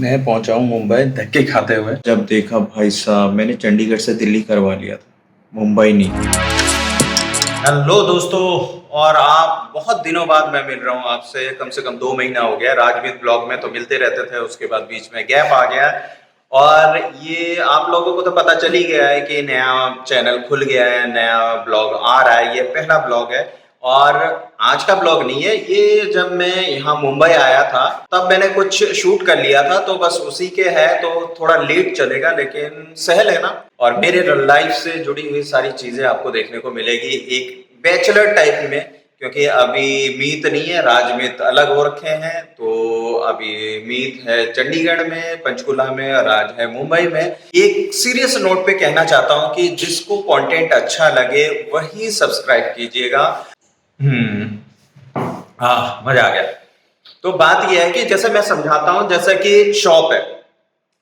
मैं पहुंचा हूँ मुंबई धक्के खाते हुए। जब देखा भाई साहब, मैंने चंडीगढ़ से दिल्ली करवा लिया था, मुंबई नहीं। हेलो दोस्तों। और आप बहुत दिनों बाद मैं मिल रहा हूँ आपसे, कम से कम 2 महीना हो गया। राजवीर ब्लॉग में तो मिलते रहते थे, उसके बाद बीच में गैप आ गया। और ये आप लोगों को तो पता चल ही गया है कि नया चैनल खुल गया है, नया ब्लॉग आ रहा है। ये पहला ब्लॉग है और आज का ब्लॉग नहीं है ये। जब मैं यहाँ मुंबई आया था तब मैंने कुछ शूट कर लिया था, तो बस उसी के है, तो थोड़ा लेट चलेगा लेकिन सहल है ना। और मेरे लाइफ से जुड़ी हुई सारी चीजें आपको देखने को मिलेगी एक बैचलर टाइप में, क्योंकि अभी मीत नहीं है, राजमीत अलग हो रखे हैं। तो अभी मीत है चंडीगढ़ में, पंचकुला में, और राज है मुंबई में। एक सीरियस नोट पे कहना चाहता हूं कि जिसको कंटेंट अच्छा लगे वही सब्सक्राइब कीजिएगा। हाँ, मजा आ गया। तो बात यह है कि जैसे मैं समझाता हूं, जैसे कि शॉप है,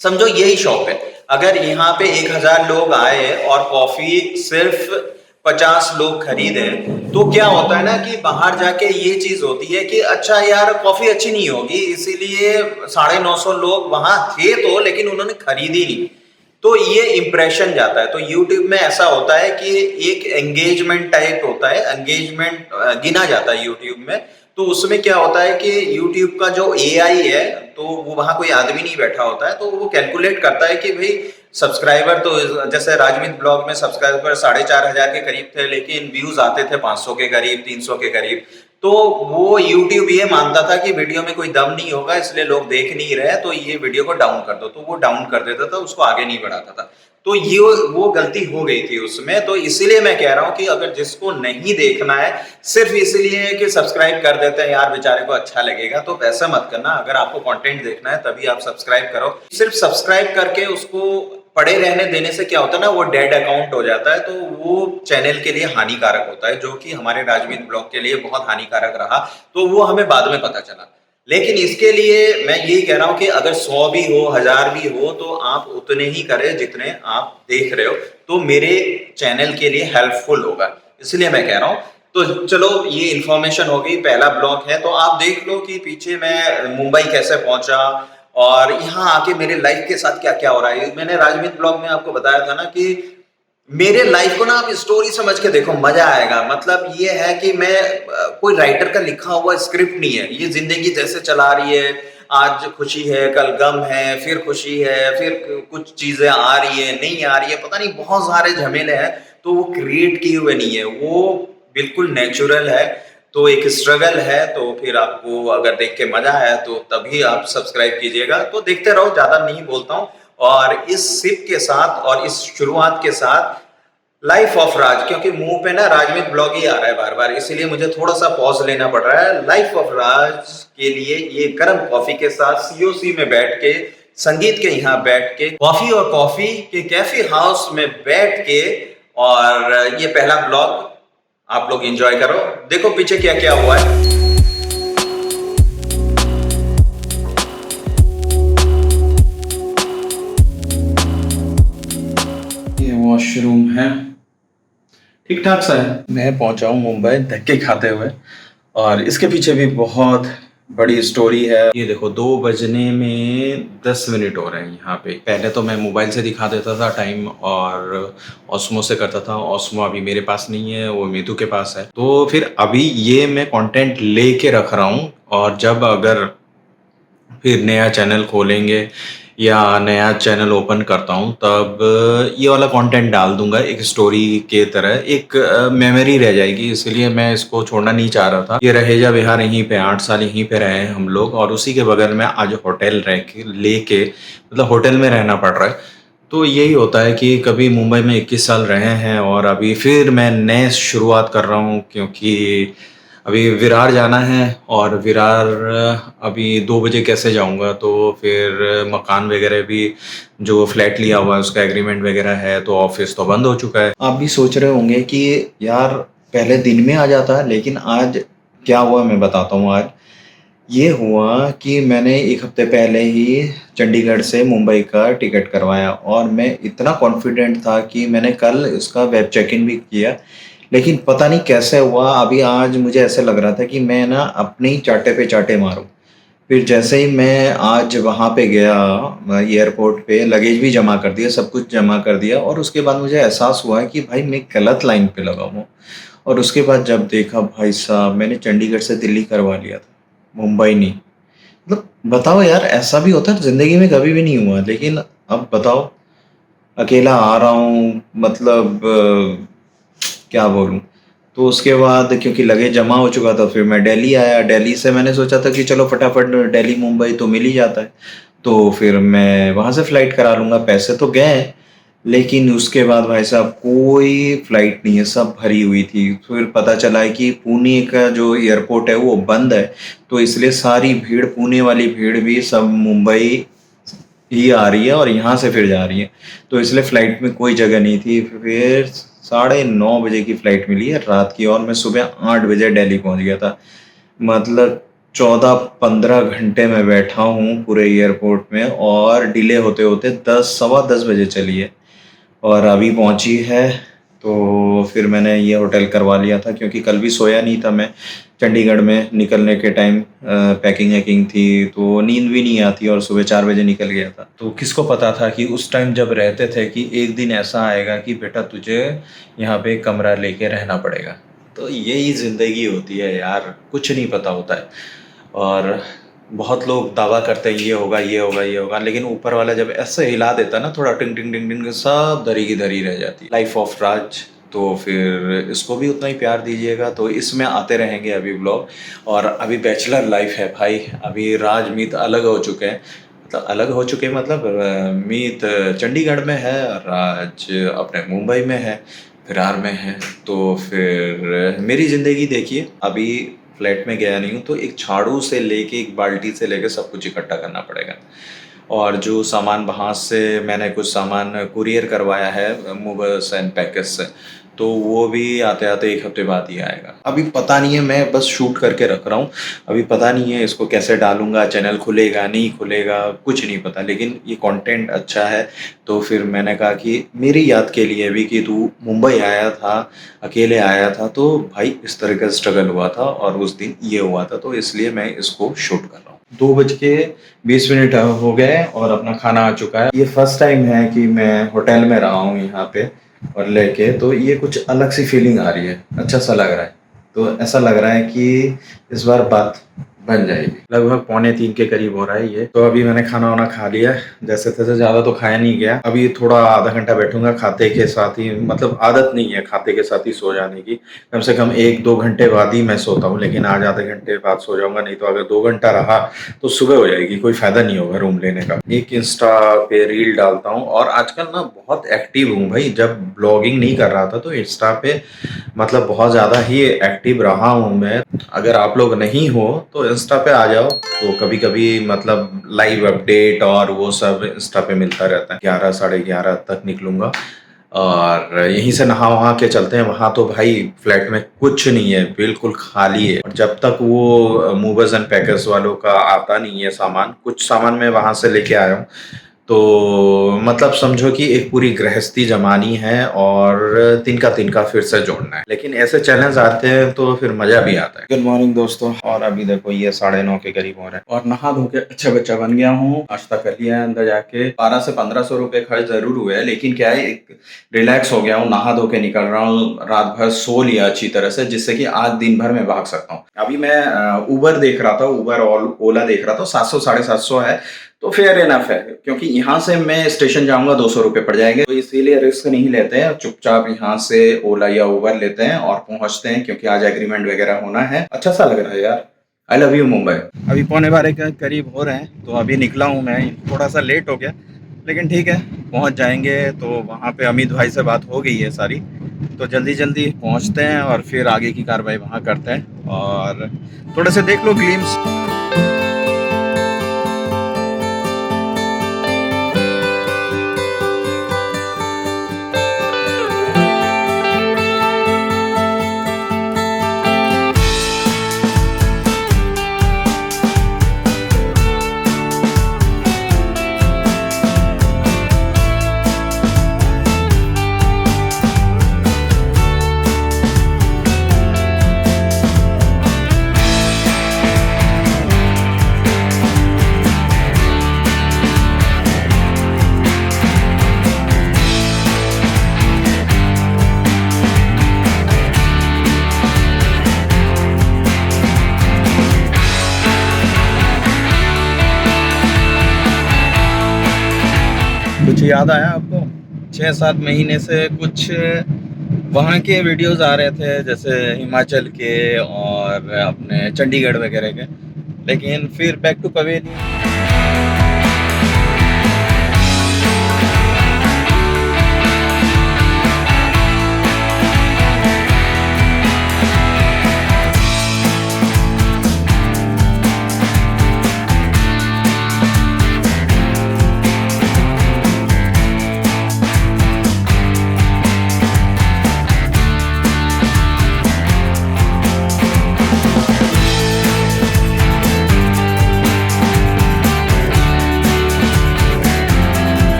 समझो यही शॉप है। अगर यहाँ पे 1000 लोग आए और कॉफी सिर्फ 50 लोग खरीदे, तो क्या होता है ना कि बाहर जाके ये चीज होती है कि अच्छा यार कॉफी अच्छी नहीं होगी, इसीलिए 950 लोग वहां थे तो, लेकिन उन्होंने खरीदी नहीं। तो ये इंप्रेशन जाता है। तो यूट्यूब में ऐसा होता है कि एक एंगेजमेंट टाइप होता है, एंगेजमेंट गिना जाता है यूट्यूब में। तो उसमें क्या होता है कि यूट्यूब का जो एआई है, तो वो वहां कोई आदमी नहीं बैठा होता है, तो वो कैलकुलेट करता है कि भाई सब्सक्राइबर तो, जैसे राजमीत ब्लॉग में सब्सक्राइबर 4500 के करीब थे, लेकिन व्यूज आते थे 500 के करीब, 300 के करीब। तो वो यूट्यूब ये मानता था कि वीडियो में कोई दम नहीं होगा, इसलिए लोग देख नहीं रहे, तो ये वीडियो को डाउन कर दो। तो वो डाउन कर देता था, उसको आगे नहीं बढ़ाता था। तो ये वो गलती हो गई थी उसमें। तो इसीलिए मैं कह रहा हूं कि अगर जिसको नहीं देखना है, सिर्फ इसलिए कि सब्सक्राइब कर देते हैं यार बेचारे को अच्छा लगेगा, तो वैसा मत करना। अगर आपको कंटेंट देखना है तभी आप सब्सक्राइब करो। सिर्फ सब्सक्राइब करके उसको पड़े रहने देने से क्या होता है ना, वो डेड अकाउंट हो जाता है। तो वो चैनल के लिए हानिकारक होता है, जो कि हमारे राजमीत ब्लॉग के लिए बहुत हानिकारक रहा। तो वो हमें बाद में पता चला। लेकिन इसके लिए मैं यही कह रहा हूं कि अगर 100 भी हो, 1000 भी हो, तो आप उतने ही करें जितने आप देख रहे हो, तो मेरे चैनल के लिए हेल्पफुल होगा। इसलिए मैं कह रहा हूं। तो चलो, ये इंफॉर्मेशन हो गई, पहला ब्लॉग है। तो आप देख लो कि पीछे मैं मुंबई कैसे पहुंचा और यहाँ आके मेरे लाइफ के साथ क्या क्या हो रहा है। मैंने राजमीत ब्लॉग में आपको बताया था ना कि मेरे लाइफ को ना आप स्टोरी समझ के देखो, मजा आएगा। मतलब ये है कि मैं कोई राइटर का लिखा हुआ स्क्रिप्ट नहीं है, ये जिंदगी जैसे चला रही है। आज खुशी है, कल गम है, फिर खुशी है, फिर कुछ चीजें आ रही है, नहीं आ रही है, पता नहीं, बहुत सारे झमेले हैं। तो वो क्रिएट किए हुए नहीं है, वो बिल्कुल नेचुरल है। तो एक स्ट्रगल है। तो फिर आपको अगर देख के मजा आया तो तभी आप सब्सक्राइब कीजिएगा। तो देखते रहो, ज्यादा नहीं बोलता हूँ। और इस सिप के साथ और इस शुरुआत के साथ लाइफ ऑफ राज, क्योंकि मुंह पे ना राजमीत ब्लॉग ही आ रहा है बार बार, इसीलिए मुझे थोड़ा सा पॉज लेना पड़ रहा है। लाइफ ऑफ राज के लिए ये गर्म कॉफी के साथ सीओसी में बैठ के, संगीत के यहाँ बैठ के, कॉफी और कॉफी के कैफे हाउस में बैठ के, और ये पहला ब्लॉग आप लोग एंजॉय करो। देखो पीछे क्या क्या हुआ है। ये वॉशरूम है, ठीक ठाक सा है। मैं पहुंचा हूँ मुंबई धक्के खाते हुए, और इसके पीछे भी बहुत बड़ी स्टोरी है। ये देखो, 2 बजने में 10 मिनट हो रहे हैं यहाँ पे। पहले तो मैं मोबाइल से दिखा देता था टाइम, और ऑस्मो से करता था। ऑस्मो अभी मेरे पास नहीं है, वो मीतू के पास है। तो फिर अभी ये मैं कंटेंट लेके रख रहा हूँ, और जब अगर फिर नया चैनल खोलेंगे या नया चैनल ओपन करता हूँ, तब ये वाला कंटेंट डाल दूंगा एक स्टोरी के तरह। एक मेमोरी रह जाएगी, इसलिए मैं इसको छोड़ना नहीं चाह रहा था। ये रहेजा विहार यहीं पे 8 साल यहीं पे रहे हैं हम लोग, और उसी के बगल में आज होटल रह के लेके, मतलब होटल में रहना पड़ रहा है। तो यही होता है कि कभी मुंबई में 21 साल रहे हैं, और अभी फिर मैं नए शुरुआत कर रहा हूँ, क्योंकि अभी विरार जाना है। और विरार अभी 2 बजे कैसे जाऊंगा, तो फिर मकान वगैरह भी, जो फ्लैट लिया हुआ है उसका एग्रीमेंट वगैरह है, तो ऑफिस तो बंद हो चुका है। आप भी सोच रहे होंगे कि यार पहले दिन में आ जाता है, लेकिन आज क्या हुआ मैं बताता हूँ। आज ये हुआ कि मैंने 1 हफ्ते पहले ही चंडीगढ़ से मुंबई का टिकट करवाया, और मैं इतना कॉन्फिडेंट था कि मैंने कल इसका वेब चेक इन भी किया। लेकिन पता नहीं कैसे हुआ, अभी आज मुझे ऐसे लग रहा था कि मैं ना अपने ही चाटे पे चाटे मारूं। फिर जैसे ही मैं आज वहाँ पे गया एयरपोर्ट पे, लगेज भी जमा कर दिया, सब कुछ जमा कर दिया, और उसके बाद मुझे एहसास हुआ कि भाई मैं गलत लाइन पे लगा हूँ। और उसके बाद जब देखा, भाई साहब मैंने चंडीगढ़ से दिल्ली करवा लिया था, मुंबई नहीं। मतलब बताओ यार, ऐसा भी होता है? ज़िंदगी में कभी भी नहीं हुआ, लेकिन अब बताओ, अकेला आ रहा हूँ, मतलब क्या बोलूँ। तो उसके बाद क्योंकि लगेज जमा हो चुका था, फिर मैं दिल्ली आया। दिल्ली से मैंने सोचा था कि चलो फटाफट दिल्ली मुंबई तो मिल ही जाता है, तो फिर मैं वहाँ से फ़्लाइट करा लूँगा। पैसे तो गए, लेकिन उसके बाद भाई साहब कोई फ़्लाइट नहीं है, सब भरी हुई थी। फिर पता चला है कि पुणे का जो एयरपोर्ट है वो बंद है, तो इसलिए सारी भीड़, पुणे वाली भीड़ भी सब मुंबई ही आ रही है और यहाँ से फिर जा रही है। तो इसलिए फ़्लाइट में कोई जगह नहीं थी। फिर 9:30 बजे की फ़्लाइट मिली है रात की, और मैं सुबह 8 बजे दिल्ली पहुँच गया था। मतलब 14-15 घंटे मैं बैठा हूँ पूरे एयरपोर्ट में, और डिले होते होते 10 सवा 10 बजे चली है, और अभी पहुँची है। तो फिर मैंने ये होटल करवा लिया था, क्योंकि कल भी सोया नहीं था मैं। चंडीगढ़ में निकलने के टाइम पैकिंग वैकिंग थी, तो नींद भी नहीं आती, और सुबह 4 बजे निकल गया था। तो किसको पता था कि उस टाइम जब रहते थे कि एक दिन ऐसा आएगा कि बेटा तुझे यहाँ पे कमरा लेके रहना पड़ेगा। तो यही ज़िंदगी होती है यार, कुछ नहीं पता होता है। और बहुत लोग दावा करते हैं ये होगा, ये होगा, ये होगा, लेकिन ऊपर वाला जब ऐसे हिला देता है ना थोड़ा, टिंग टिंग टिंग टिंग, सब धरी की धरी रह जाती है। लाइफ ऑफ राज, तो फिर इसको भी उतना ही प्यार दीजिएगा। तो इसमें आते रहेंगे अभी ब्लॉग। और अभी बैचलर लाइफ है भाई, अभी राज मीत अलग हो चुके हैं, मतलब अलग हो चुके हैं, मतलब मीत चंडीगढ़ में है, राज अपने मुंबई में है, फिरार में है। तो फिर मेरी ज़िंदगी देखिए, अभी फ्लैट में गया नहीं हूँ, तो एक झाड़ू से लेके, एक बाल्टी से लेके सब कुछ इकट्ठा करना पड़ेगा। और जो सामान वहाँ से मैंने कुछ सामान कुरियर करवाया है मूवर्स एंड पैकेज से, तो वो भी आते आते 1 हफ्ते बाद ही आएगा। अभी पता नहीं है, मैं बस शूट करके रख रहा हूँ। अभी पता नहीं है इसको कैसे डालूंगा, चैनल खुलेगा नहीं खुलेगा, कुछ नहीं पता, लेकिन ये कंटेंट अच्छा है। तो फिर मैंने कहा कि मेरी याद के लिए भी, कि तू मुंबई आया था, अकेले आया था, तो भाई इस तरह का स्ट्रगल हुआ था और उस दिन ये हुआ था, तो इसलिए मैं इसको शूट कर रहा हूँ। 2:20 हो गए और अपना खाना आ चुका है। ये फर्स्ट टाइम है कि मैं होटल में रहा हूँ यहाँ पे और लेके, तो ये कुछ अलग सी फीलिंग आ रही है, अच्छा सा लग रहा है। तो ऐसा लग रहा है कि इस बार बात बन जाएगी। लगभग 2:45 के करीब हो रहा है ये। तो अभी मैंने खाना वाना खा लिया, जैसे तैसे, ज़्यादा तो खाया नहीं गया। अभी थोड़ा आधा घंटा बैठूंगा, खाते के साथ ही, मतलब आदत नहीं है खाते के साथ ही सो जाने की, कम से कम 1-2 घंटे बाद ही मैं सोता हूँ, लेकिन आज आधे घंटे बाद सो जाऊंगा। नहीं तो अगर 2 घंटा रहा तो सुबह हो जाएगी, कोई फायदा नहीं होगा रूम लेने का। एक इंस्टा पे रील डालता हूँ, और आजकल ना बहुत एक्टिव हूँ भाई। जब ब्लॉगिंग नहीं कर रहा था तो इंस्टा पे मतलब बहुत ज़्यादा ही एक्टिव रहा हूँ मैं। अगर आप लोग नहीं हो तो इंस्टा पे आ जाओ, तो कभी कभी मतलब लाइव अपडेट और वो सब इंस्टा पे मिलता रहता है। 11 साढ़े 11 तक निकलूंगा, और यहीं से नहा वहा के चलते हैं। वहाँ तो भाई फ्लैट में कुछ नहीं है, बिल्कुल खाली है। और जब तक वो मूवर्स एंड पैकर्स वालों का आता नहीं है सामान, कुछ सामान मैं वहाँ से लेके आया हूँ, तो मतलब समझो कि एक पूरी गृहस्थी जमानी है, और तिनका तिनका फिर से जोड़ना है। लेकिन ऐसे चैलेंज आते हैं तो फिर मजा भी आता है। गुड मॉर्निंग दोस्तों, और अभी देखो ये 9:30 के करीब हो रहा है, और नहा धो के अच्छा बच्चा बन गया हूँ। नाश्ता कर लिया है, अंदर जाके 1200 से 1500 रुपए खर्च जरूर हुए हैं, लेकिन क्या है, एक रिलैक्स हो गया हूँ, नहा धो के निकल रहा हूँ। रात भर सो लिया अच्छी तरह से, जिससे कि आज दिन भर में भाग सकता हूँ। अभी मैं उबर देख रहा था, उबर और ओला देख रहा था, 700 750 है, तो फेयर इनफ है। क्योंकि यहाँ से मैं स्टेशन जाऊंगा 200 रुपए पड़ जाएंगे, तो इसीलिए रिस्क नहीं लेते हैं, चुपचाप यहाँ से ओला या उबर लेते हैं और पहुंचते हैं, क्योंकि आज एग्रीमेंट वगैरह होना है। अच्छा सा लग रहा है यार। I love you Mumbai. अभी 11:15 के करीब हो रहे हैं, तो अभी निकला हूँ मैं, थोड़ा सा लेट हो गया, लेकिन ठीक है, पहुँच जाएंगे। तो वहाँ पे अमित भाई से बात हो गई है सारी, तो जल्दी जल्दी पहुँचते हैं और फिर आगे की कार्रवाई वहाँ करते हैं। और थोड़े से देख लो ग्लिम्स। कुछ याद आया आपको? 6-7 महीने से कुछ वहाँ के वीडियोस आ रहे थे, जैसे हिमाचल के और अपने चंडीगढ़ वगैरह के, लेकिन फिर बैक टू पवेलियन।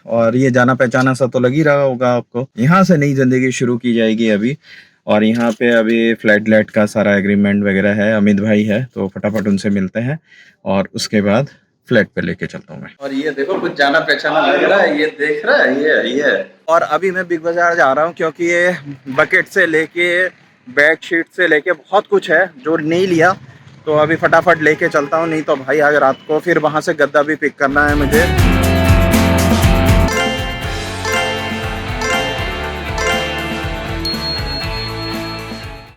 और ये जाना पहचाना सा तो लग ही रहा होगा आपको। यहाँ से नई जिंदगी शुरू की जाएगी अभी, और यहाँ पे अभी फ्लैट लेट का सारा एग्रीमेंट वगैरह है। अमित भाई है तो फटाफट उनसे मिलते हैं और उसके बाद फ्लैट पे लेके चलता हूँ मैं। और ये देखो कुछ जाना पहचाना लग रहा है, ये देख रहा है, ये। और अभी मैं बिग बाजार जा रहा हूँ क्योंकि ये बकेट से लेके बेड शीट से लेके बहुत कुछ है जो नहीं लिया, तो अभी फटाफट लेके चलता हूँ, नहीं तो भाई आज रात को फिर वहाँ से गद्दा भी पिक करना है मुझे।